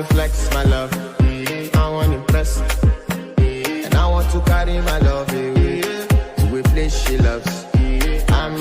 to flex my love. I want to impress. And I want to carry my love away to a place she loves. I'm